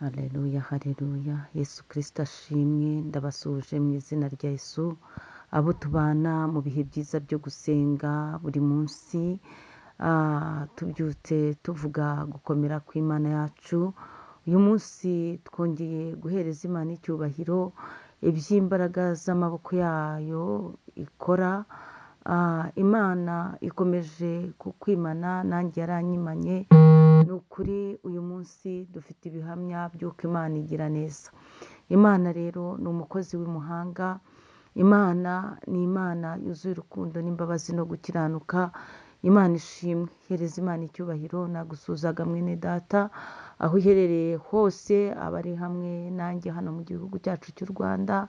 Haleluya, haleluya. Yesu Kristo ashimwe, ndabasuhuje mu izina rya Yesu. Abo tubana mu bihe byiza byo gusenga buri munsi, tubyutse tuvuga gukomera kw'Imana yacu. Uyu munsi twongeye guhereza Imana icyubahiro, iby'imbaraga z'amaboko yayo ikora. Imana ikomeje kukwimana, nanjye yaranyimanye. Ni ukuri uyu munsi dufite ibihamya by'uko Imana igira neza. Imana rero ni umukozi w'umuhanga. Imana ni Imana yuzuye urukundo n'imbabazi no gukiranuka. Imana ishimwe. Hereza Imana icyubahiro. Nagusuhuzaga mwene data aho uherereye hose, abari hamwe nanjye hano mu gihugu cyacu cy'u Rwanda,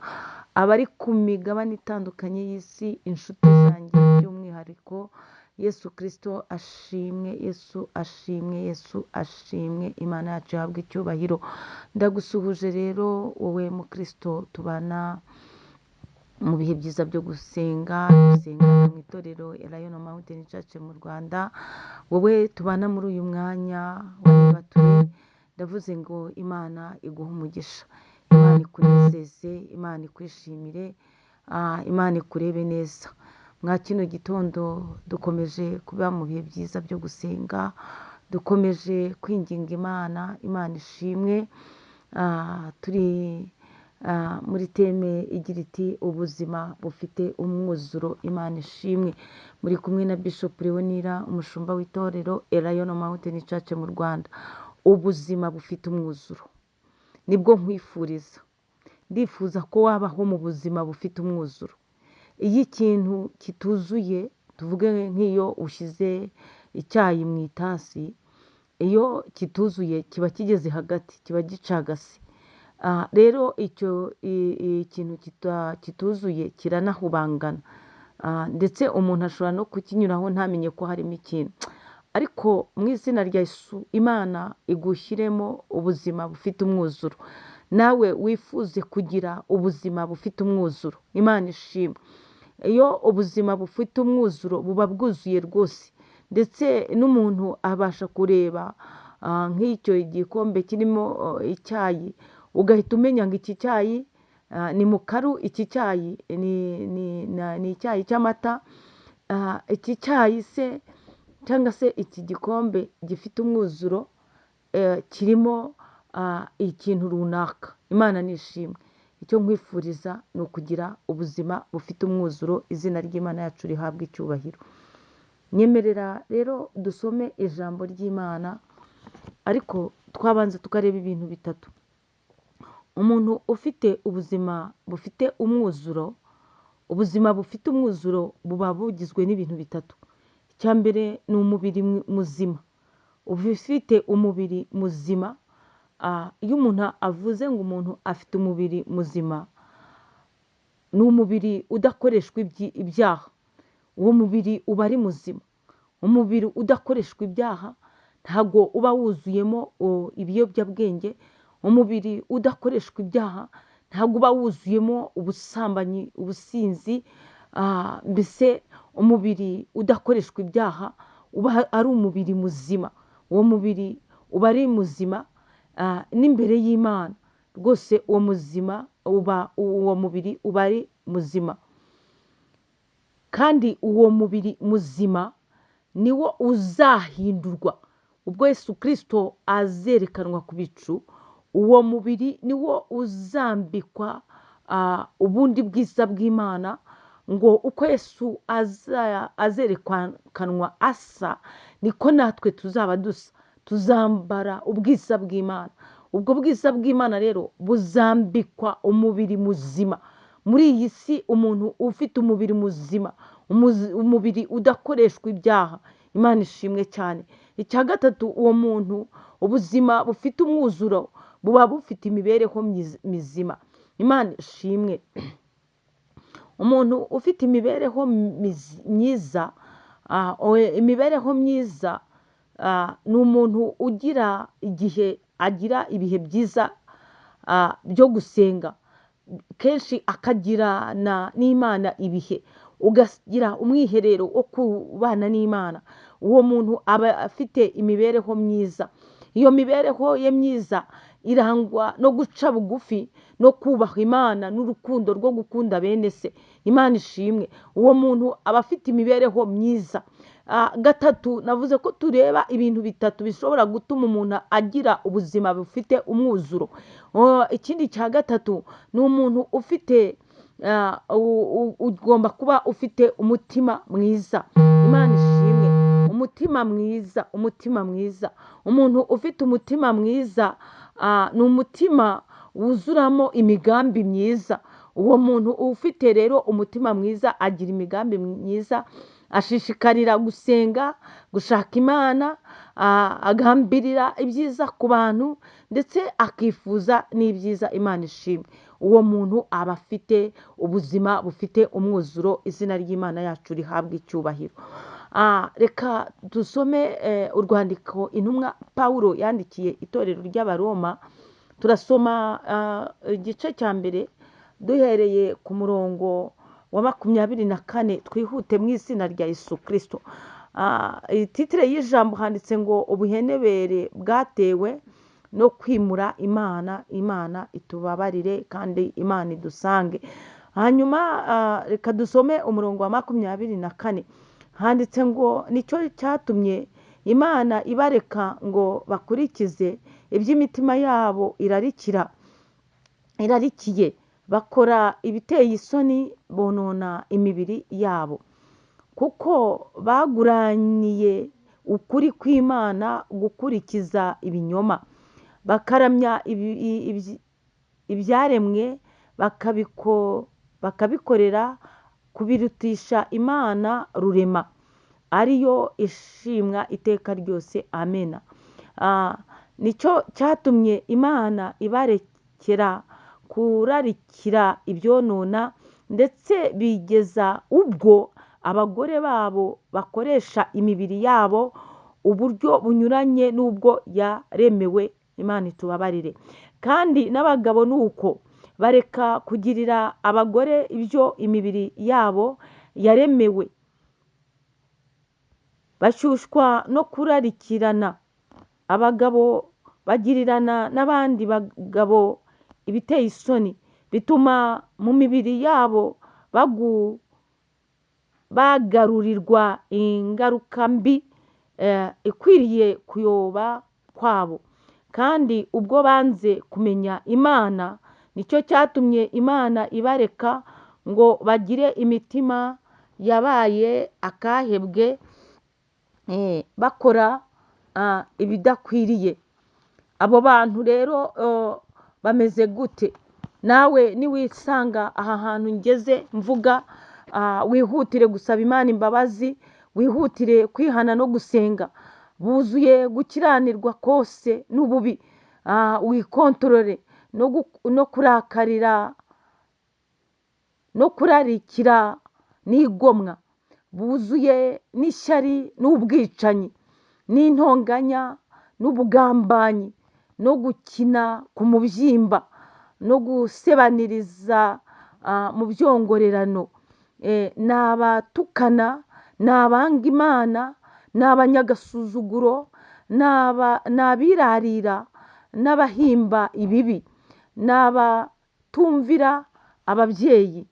abari ku migabane itandukanye y'isi, inshuti zanjye by'umwihariko. Yesu Kristo ashimwe, Yesu ashimwe, Yesu ashimwe. Imana yacu ihabwe icyubahiro. Ndagusuhuje rero wowe mu Kristo tubana mu bihe byiza byo gusenga mu itorero Elayono Mountain Church mu Rwanda. Wowe tubana muri uyu mwanya w'ibatuye, ndavuze ngo Imana iguhe umugisha, Imana ikunezeze, Imana ikwishimire, Imana ikurebe neza. Mwa kino gitondo dukomeje kuba mu bihe byiza byo gusenga, dukomeje kwinginga Imana, Imana ishimwe. Turi muri teme igira iti ubuzima bufite umwuzuro, Imana ishimwe. Muri kumwe na Bishop Leonira, umushumba w'itorero Elayono Mountain Church mu Rwanda. Ubuzima bufite umwuzuro nibwo nkwifuriza. Ndifuza ko wabaho mu buzima bufite umwuzuro. Iyo ikintu kituzuye, tuvuge nk'iyo ushyize icyayi mu itasi, iyo kituzuye kiba kigeze hagati, kiba gicagase. Rero icyo ikintu kituzuye kiranahubangana, ndetse umuntu ashobora no kukinyuraho ntamenye ko harimo ikintu. Ariko mu izina rya Yesu, Imana igushyiremo ubuzima bufite umwuzuro. Nawe wifuze kugira ubuzima bufite umwuzuro, Imana ishimwe. Iyo ubuzima bufite umwuzuro buba bwuzuye rwose, ndetse n'umuntu abasha kureba nk'icyo gikombe kirimo icyayi, ugahita umenya ngo iki cyayi ni mukaru, iki cyayi ni icyayi cy'amata, iki cyayi se cyangwa se iki gikombe gifite umwuzuro kirimo ikintu runaka. Imana nishimwe. Icyo nkwifuriza ni ukugira ubuzima bufite umwuzuro. Izina ry'Imana yacu rihabwa icyubahiro. Nyemerera rero dusome ijambo ry'Imana, ariko twabanza tukareba ibintu bitatu. Umuntu ufite ubuzima bufite umwuzuro, ubuzima bufite umwuzuro buba bugizwe n'ibintu bitatu. Icya mbere ni umubiri muzima. Ufite umubiri muzima, iyo umuntu avuze ngo umuntu afite umubiri muzima, ni umubiri udakoreshwa ibyaha. Uwo mubiri uba ari muzima. Umubiri udakoreshwa ibyaha ntabwo uba wuzuyemo ibiyobyabwenge. Umubiri udakoreshwa ibyaha ntabwo uba wuzuyemo ubusambanyi, ubusinzi. Mbese umubiri udakoreshwa ibyaha uba ari umubiri muzima. Uwo mubiri uba ari muzima n'imbere y'Imana rwose. Uwo mubiri uba ari muzima, kandi uwo mubiri muzima niwo uzahindurwa ubwo Yesu Kristo azerekanwa ku bicu. Uwo mubiri niwo uzambikwa ubundi bwiza bw'Imana, ngo uko Yesu azerekanwa asa, niko natwe tuzaba dusa. Tuzambara ubwiza bw'Imana. Ubwo bwiza bw'Imana rero buzambikwa umubiri muzima. Muri iyi si umuntu ufite umubiri muzima, umubiri udakoreshwa ibyaha, Imana ishimwe cyane. Icya gatatu, uwo muntu ubuzima bufite umwuzuro buba bufite imibereho mizima. Imana ishimwe. Umuntu ufite imibereho myiza, imibereho myiza ni umuntu ugira igihe agira ibihe byiza byo gusenga, kenshi akagirana n'Imana ibihe, ugagira umwiherero wo kubana n'Imana. Uwo muntu aba afite imibereho myiza. Iyo mibereho ye myiza irangwa no guca bugufi no kubaha Imana n'urukundo rwo gukunda bene se. Imana ishimwe, uwo muntu aba afite imibereho myiza. Gatatu, navuze ko tureba ibintu bitatu bishobora gutuma umuntu agira ubuzima bufite umwuzuro. Ikindi cya gatatu ni umuntu ufite ugomba kuba ufite umutima mwiza. Imana ishimwe, umutima mwiza, umutima mwiza. Umuntu ufite umutima mwiza ni umutima wuzuramo imigambi myiza. Uwo muntu ufite rero umutima mwiza agira imigambi myiza, ashishikarira gusenga, gushaka Imana, agambirira ibyiza ku bantu ndetse akifuza n'ibyiza. Imana ishimwe, uwo muntu aba afite ubuzima bufite umwuzuro. Izina ry'Imana yacu rihabwa icyubahiro. Reka dusome urwandiko intumwa Pawulo yandikiye itorero ry'Abaroma. Turasoma igice cya mbere duhereye ku murongo wa 24. Twihute mu izina rya Yesu Kristo. Titire y'ijambo handitse ngo ubuhenebere bwatewe no kwimura Imana. Imana itubabarire kandi Imana idusange. Hanyuma reka dusome umurongo wa 24. Handitse ngo nicyo cyatumye Imana ibareka ngo bakurikize iby'imitima yabo irarikiye, bakora ibiteye isoni, bonona imibiri yabo, kuko baguraniye ukuri kw'Imana gukurikiza ibinyoma, bakaramya ibyaremwe, bakabikorera kubirutisha Imana rurema, ariyo ishimwa iteka ryose. Amena. Nicyo cyatumye Imana ibarekera kurarikira ibyonona, ndetse bigeza ubwo abagore babo bakoresha imibiri yabo uburyo bunyuranye n'ubwo yaremewe. Imana itubabarire. Kandi n'abagabo nuko bareka kugirira abagore ibyo imibiri yabo yaremewe, bashyushywa no kurarikirana. Abagabo bagirirana n'abandi bagabo ibiteye isoni, bituma mu mibiri yabo bagarurirwa ingaruka mbi ikwiriye kuyoba kwabo. Kandi ubwo banze kumenya Imana, nicyo cyatumye Imana ibareka ngo bagire imitima yabaye akahebwe, bakora ibidakwiriye. Abo bantu rero bameze gute? Nawe niwisanga aha hantu ngeze mvuga, wihutire gusaba Imana imbabazi, wihutire kwihana no gusenga. Buzuye gukiranirwa kose n'ububi, wikontorore no kurakarira no kurarikira n'igomwa. Buzuye n'ishyari n'ubwicanyi n'intonganya n'ubugambanyi no gukina ku mubyimba no gusebaniriza mu byongorerano. Ni abatukana, ni abanga Imana, ni abanyagasuzuguro, ni abirarira n'abahimba ibibi, ni abatumvira ababyeyi,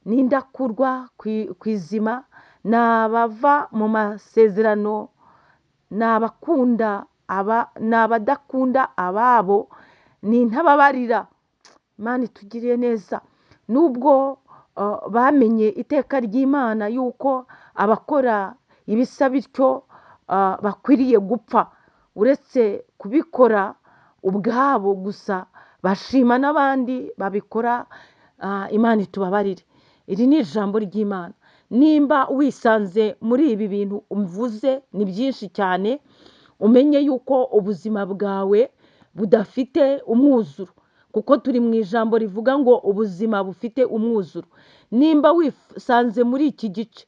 ni indakurwa ku izima, ni abava mu masezerano, ni abadakunda ababo, ni intababarira. Imana itugiriye neza. Nubwo bamenye iteka ry'Imana yuko abakora ibisa bityo bakwiriye gupfa, uretse kubikora ubwabo gusa, bashima n'abandi babikora. Imana itubabarire. Iri ni ijambo ry'Imana. Nimba wisanze muri ibi bintu umvuze, ni byinshi cyane, umenye yuko ubuzima bwawe budafite umwuzuro, kuko turi mu ijambo rivuga ngo ubuzima bufite umwuzuro. Nimba wisanze muri iki gice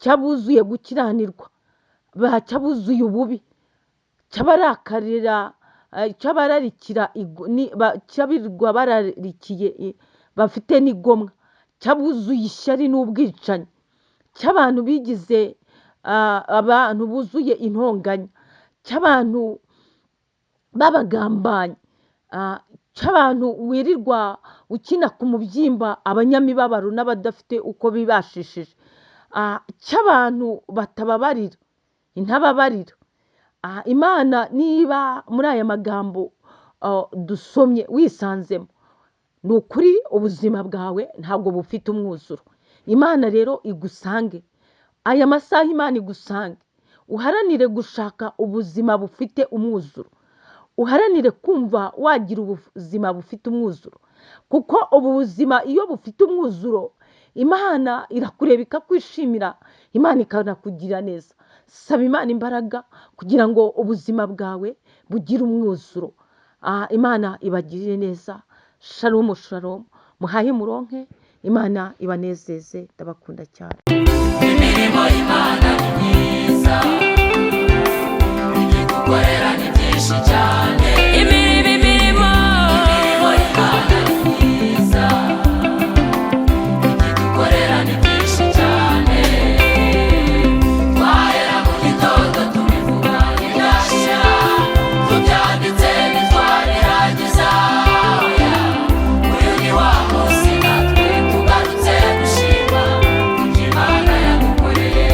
cyabuzuye gukiranirwa, cyabuzuye ububi, cy'abararikira, cy'abirirwa bararikiye bafite n'igomwa, cyabuzuye ishyari n'ubwicanyi, cy'abantu bigize abantu buzuye intonganya, cy'abantu b'abagambanyi, cy'abantu wirirwa ukina ku mubyimba, abanyamibabaro n'abadafite uko bibashishije, cy'abantu batababarira, intababarira. Imana niba muri aya magambo dusomye wisanzemo, ni ukuri ubuzima bwawe ntabwo bufite umwuzuro. Imana rero igusange, aya masaha Imana igusange, uharanire gushaka ubuzima bufite umwuzuro, uharanire kumva wagira ubuzima bufite umwuzuro, kuko ubu buzima iyo bufite umwuzuro Imana irakureba ikakwishimira, Imana ikanakugira neza. Saba Imana imbaraga kugira ngo ubuzima bwawe bugire umwuzuro. Imana ibagirire neza. Shalom shalom, muhaye muronke, Imana ibanezeze, ndabakunda cyane. Imirimo y'Imana ni myiza, ibyo dukorera ni byinshi cyane.